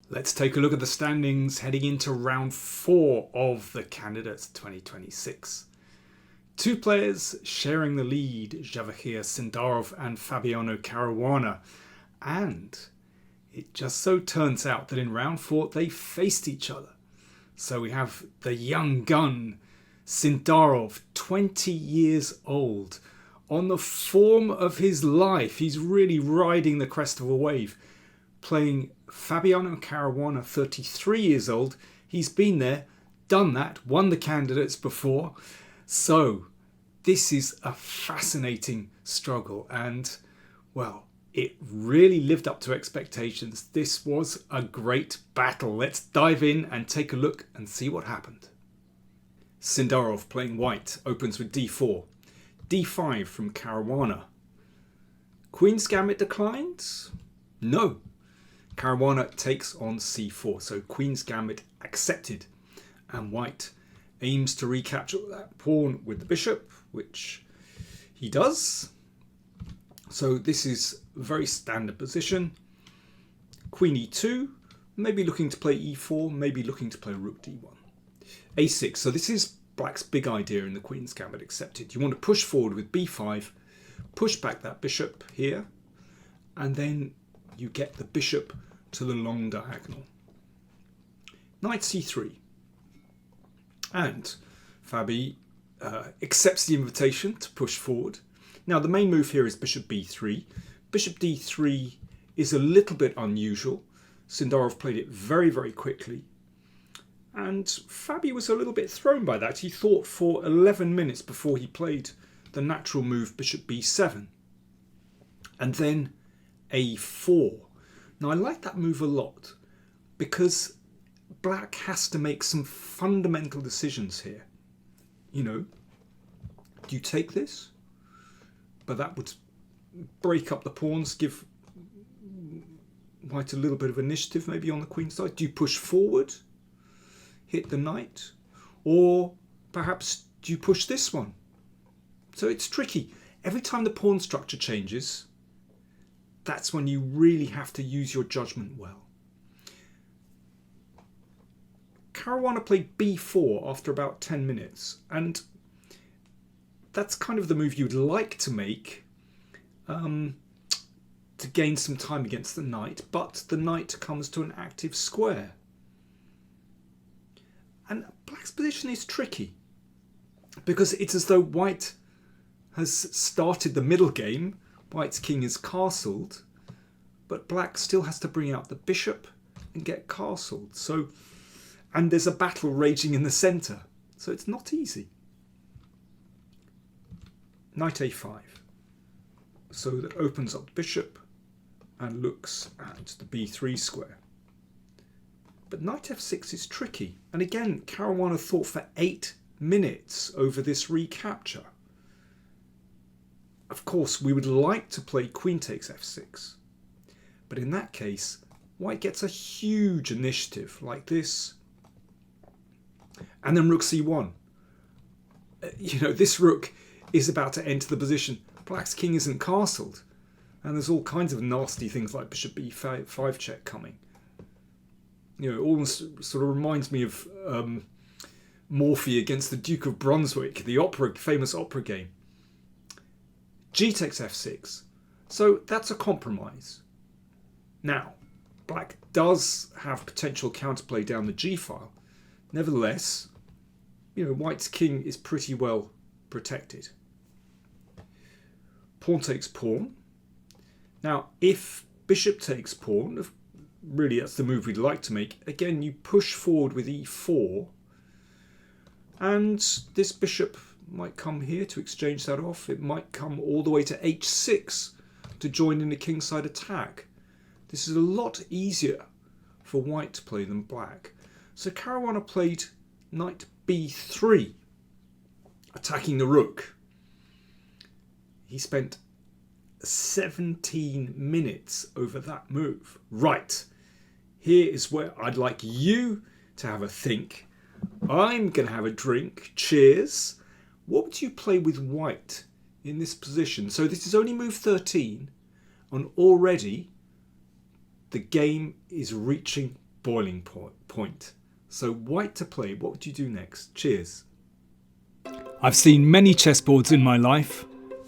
Let's take a look at the standings heading into round 4 of the Candidates 2026. Two players sharing the lead, Javokhir Sindarov and Fabiano Caruana. And it just so turns out that in round 4 they faced each other. So we have the young gun, Sindarov, 20 years old, on the form of his life. He's really riding the crest of a wave, playing Fabiano Caruana, 33 years old. He's been there, done that, won the Candidates before. So this is a fascinating struggle and, well, it really lived up to expectations. This was a great battle. Let's dive in and take a look and see what happened. Sindarov, playing white, opens with d4. d5 from Caruana. Queen's Gambit declines? No. Caruana takes on c4, so Queen's Gambit accepted. And white aims to recapture that pawn with the bishop, which he does. So this is a very standard position. Queen e2, maybe looking to play e4, maybe looking to play rook d1. a6, so this is black's big idea in the Queen's Gambit accepted. You want to push forward with b5, push back that bishop here, and then you get the bishop to the long diagonal. Knight c3. And Fabi accepts the invitation to push forward. Now the main move here is bishop b3. Bishop d3 is a little bit unusual. Sindarov played it very, very quickly. And Fabi was a little bit thrown by that. He thought for 11 minutes before he played the natural move bishop b7. And then a4. Now I like that move a lot because black has to make some fundamental decisions here. You know, do you take this? But that would break up the pawns, give white a little bit of initiative maybe on the queen side. Do you push forward, hit the knight? Or perhaps do you push this one? So it's tricky. Every time the pawn structure changes, that's when you really have to use your judgment well. Caruana played b4 after about 10 minutes, and that's kind of the move you'd like to make to gain some time against the knight, but the knight comes to an active square. And black's position is tricky because it's as though white has started the middle game, white's king is castled, but black still has to bring out the bishop and get castled. So, and there's a battle raging in the centre, so it's not easy. Knight a5. So that opens up the bishop and looks at the b3 square. But knight f6 is tricky. And again, Caruana thought for 8 minutes over this recapture. Of course, we would like to play queen takes f6. But in that case, white gets a huge initiative like this. And then rook c1. You know, this rook is about to enter the position. Black's king isn't castled. And there's all kinds of nasty things like bishop b5 check coming. You know, it almost sort of reminds me of Morphy against the Duke of Brunswick, the famous opera game. G takes f6. So that's a compromise. Now, black does have potential counterplay down the g file. Nevertheless, you know, white's king is pretty well protected. Pawn takes pawn. Now, if bishop takes pawn, really that's the move we'd like to make. Again, you push forward with e4. And this bishop might come here to exchange that off. It might come all the way to h6 to join in a kingside attack. This is a lot easier for white to play than black. So Caruana played knight b3, attacking the rook. He spent 17 minutes over that move. Right, here is where I'd like you to have a think. I'm going to have a drink. Cheers. What would you play with white in this position? So this is only move 13, and already the game is reaching boiling point. So white to play, what would you do next? Cheers. I've seen many chessboards in my life,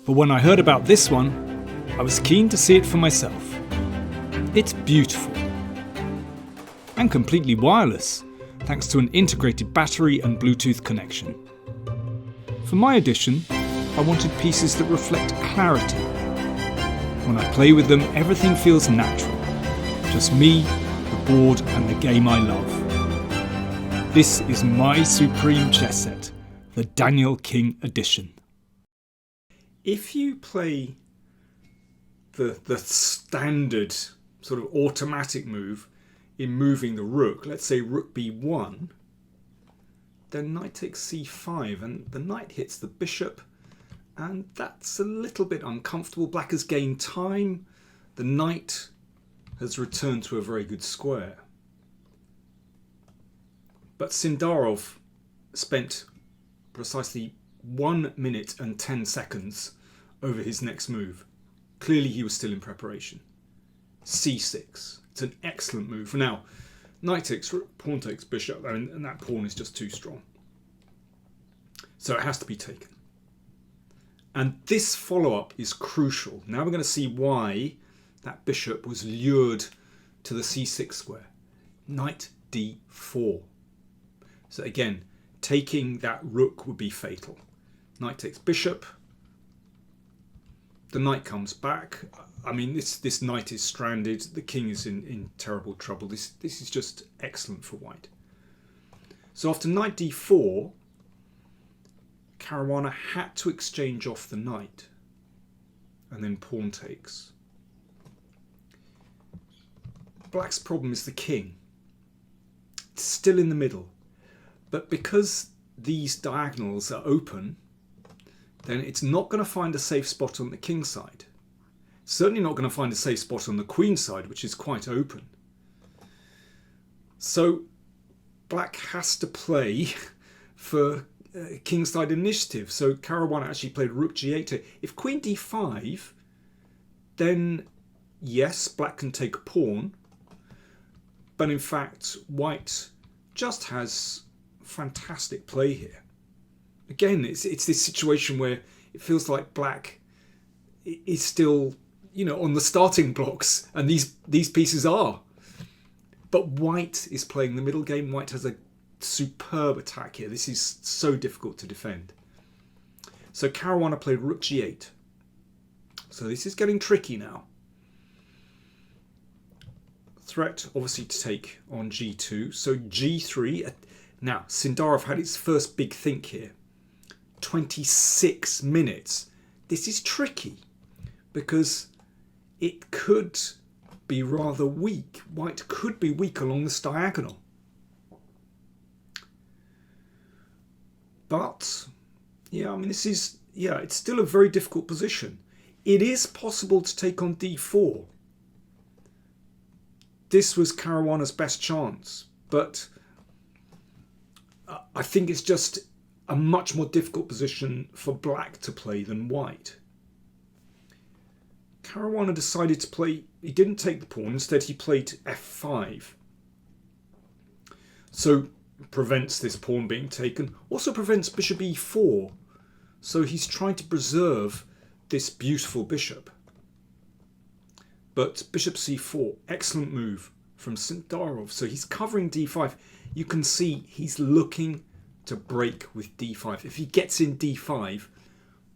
but when I heard about this one, I was keen to see it for myself. It's beautiful and completely wireless, thanks to an integrated battery and Bluetooth connection. For my edition, I wanted pieces that reflect clarity. When I play with them, everything feels natural. Just me, the board, and the game I love. This is my supreme chess set, the Daniel King edition. If you play the standard sort of automatic move in moving the rook, let's say rook b1, then knight takes c5, and the knight hits the bishop, and that's a little bit uncomfortable. Black has gained time. The knight has returned to a very good square. But Sindarov spent precisely 1 minute and 10 seconds over his next move. Clearly he was still in preparation. c6. It's an excellent move. Now, knight takes rook, pawn takes bishop, and that pawn is just too strong. So it has to be taken. And this follow-up is crucial. Now we're going to see why that bishop was lured to the c6 square. Knight d4. So again, taking that rook would be fatal. Knight takes bishop. The knight comes back. I mean, this knight is stranded. The king is in terrible trouble. This is just excellent for white. So after knight d4, Caruana had to exchange off the knight. And then pawn takes. Black's problem is the king. It's still in the middle. But because these diagonals are open, then it's not going to find a safe spot on the king side. Certainly not going to find a safe spot on the queen side, which is quite open. So black has to play for kingside initiative. So Caruana actually played rook g8. If queen d5, then yes, black can take a pawn. But in fact, white just has fantastic play here. Again, it's this situation where it feels like black is still, on the starting blocks, and these pieces are. But white is playing the middle game. White has a superb attack here. This is so difficult to defend. So Caruana played rook g8. So this is getting tricky now. Threat, obviously, to take on g2. So g3. Now, Sindarov had his first big think here. 26 minutes. This is tricky because it could be rather weak. White could be weak along this diagonal. But, it's still a very difficult position. It is possible to take on d4. This was Caruana's best chance, but I think it's just a much more difficult position for black to play than white. Caruana decided to play, he didn't take the pawn, instead he played f5. So prevents this pawn being taken, also prevents bishop e4. So he's trying to preserve this beautiful bishop. But bishop c4, excellent move from Sindarov. So he's covering d5. You can see he's looking to break with d5. If he gets in d5,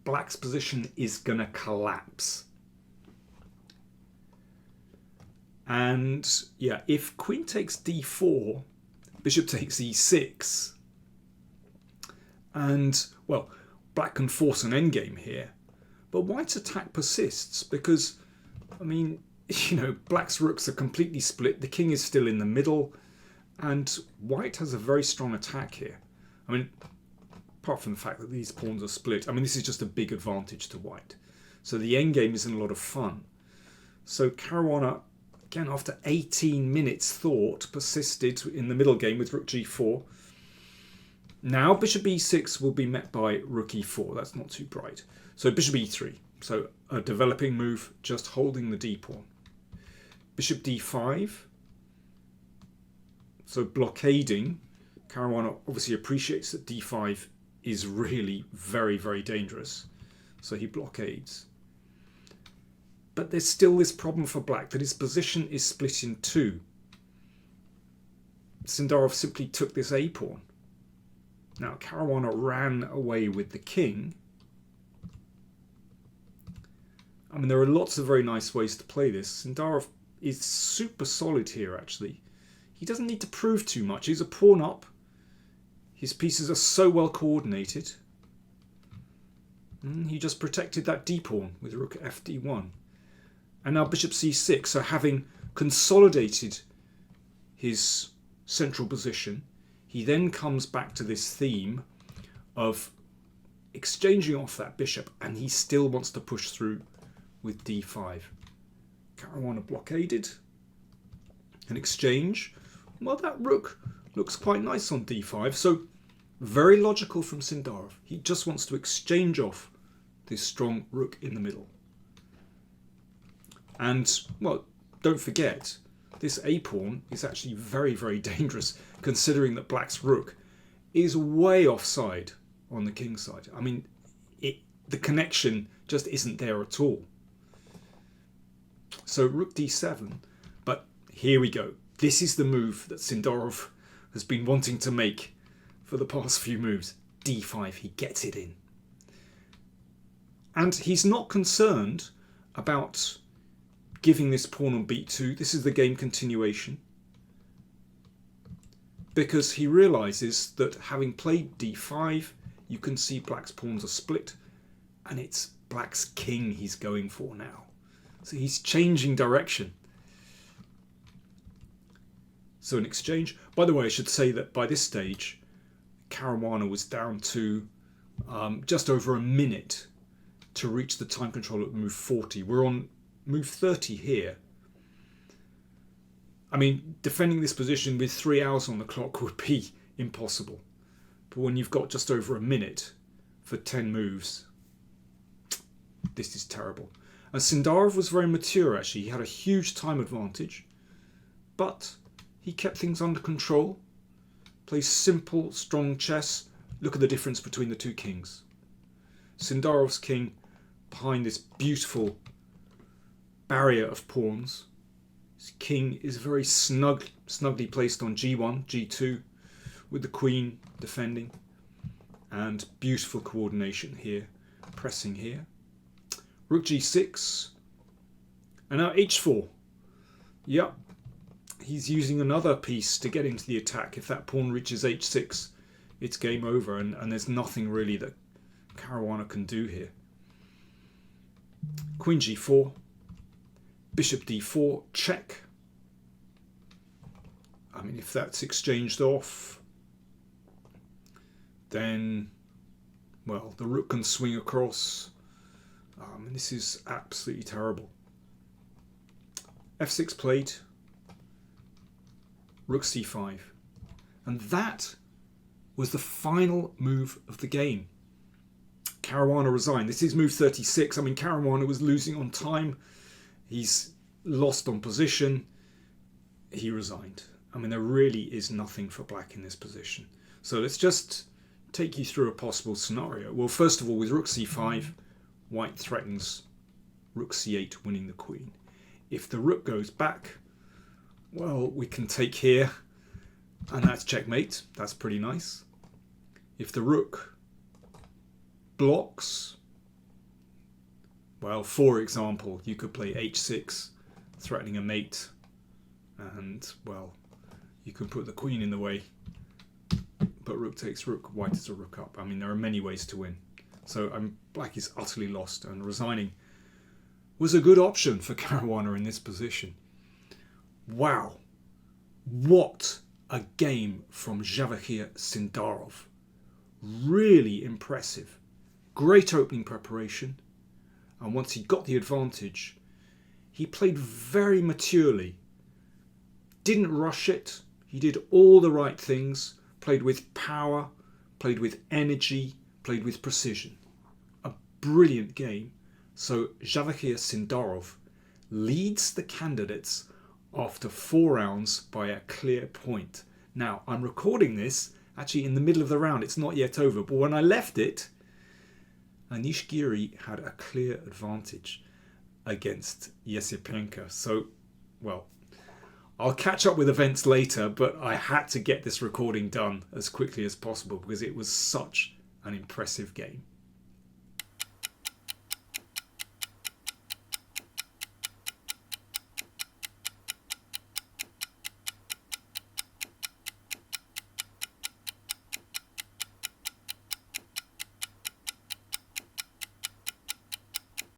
black's position is going to collapse. And yeah, if queen takes d4, bishop takes e6, and well, black can force an endgame here. But white's attack persists because, black's rooks are completely split. The king is still in the middle, and white has a very strong attack here. Apart from the fact that these pawns are split, this is just a big advantage to white. So the endgame isn't a lot of fun. So Caruana, again, after 18 minutes thought, persisted in the middle game with rook g4. Now bishop e6 will be met by rook e4. That's not too bright. So bishop e3. So a developing move, just holding the d pawn. Bishop d5. So blockading, Caruana obviously appreciates that d5 is really very, very dangerous. So he blockades. But there's still this problem for black, that his position is split in two. Sindarov simply took this a-pawn. Now Caruana ran away with the king. I mean, there are lots of very nice ways to play this. Sindarov is super solid here, actually. He doesn't need to prove too much. He's a pawn up. His pieces are so well coordinated. He just protected that d-pawn with rook fd1. And now bishop c6. So having consolidated his central position, he then comes back to this theme of exchanging off that bishop, and he still wants to push through with d5. Caruana blockaded. An exchange. Well, that rook looks quite nice on d5. So very logical from Sindarov. He just wants to exchange off this strong rook in the middle. And, well, don't forget, this a-pawn is actually very, very dangerous, considering that black's rook is way offside on the king side. I mean, the connection just isn't there at all. So rook d7, but here we go. This is the move that Sindarov has been wanting to make for the past few moves. d5, he gets it in. And he's not concerned about giving this pawn on b2. This is the game continuation. Because he realises that having played d5, you can see black's pawns are split, and it's black's king he's going for now. So he's changing direction. So an exchange. By the way, I should say that by this stage, Caruana was down to just over a minute to reach the time control at move 40. We're on move 30 here. I mean, defending this position with 3 hours on the clock would be impossible. But when you've got just over a minute for 10 moves, this is terrible. And Sindarov was very mature, actually. He had a huge time advantage, but he kept things under control. Plays simple, strong chess. Look at the difference between the two kings. Sindarov's king behind this beautiful barrier of pawns. His king is very snugly placed on g1, g2, with the queen defending. And beautiful coordination here, pressing here. Rook g6. And now h4. Yep. He's using another piece to get into the attack. If that pawn reaches h6, it's game over, and there's nothing really that Caruana can do here. Queen g4. Bishop d4. Check. I mean, if that's exchanged off, then, well, the rook can swing across. And this is absolutely terrible. f6 played. Rook c5. And that was the final move of the game. Caruana resigned. This is move 36. I mean, Caruana was losing on time. He's lost on position. He resigned. I mean, there really is nothing for black in this position. So let's just take you through a possible scenario. Well, first of all, with rook c5, white threatens rook c8, winning the queen. If the rook goes back, well, we can take here, and that's checkmate. That's pretty nice. If the rook blocks, well, for example, you could play h6, threatening a mate, and, well, you could put the queen in the way, but rook takes rook, white is a rook up. I mean, there are many ways to win. So black is utterly lost, and resigning was a good option for Caruana in this position. Wow, what a game from Javokhir Sindarov. Really impressive. Great opening preparation, and once he got the advantage, he played very maturely. Didn't rush it. He did all the right things, played with power, played with energy, played with precision. A brilliant game. So Javokhir Sindarov leads the candidates after 4 rounds by a clear point. Now, I'm recording this actually in the middle of the round. It's not yet over. But when I left it, Anish Giri had a clear advantage against Yesipenko. So, well, I'll catch up with events later, but I had to get this recording done as quickly as possible because it was such an impressive game.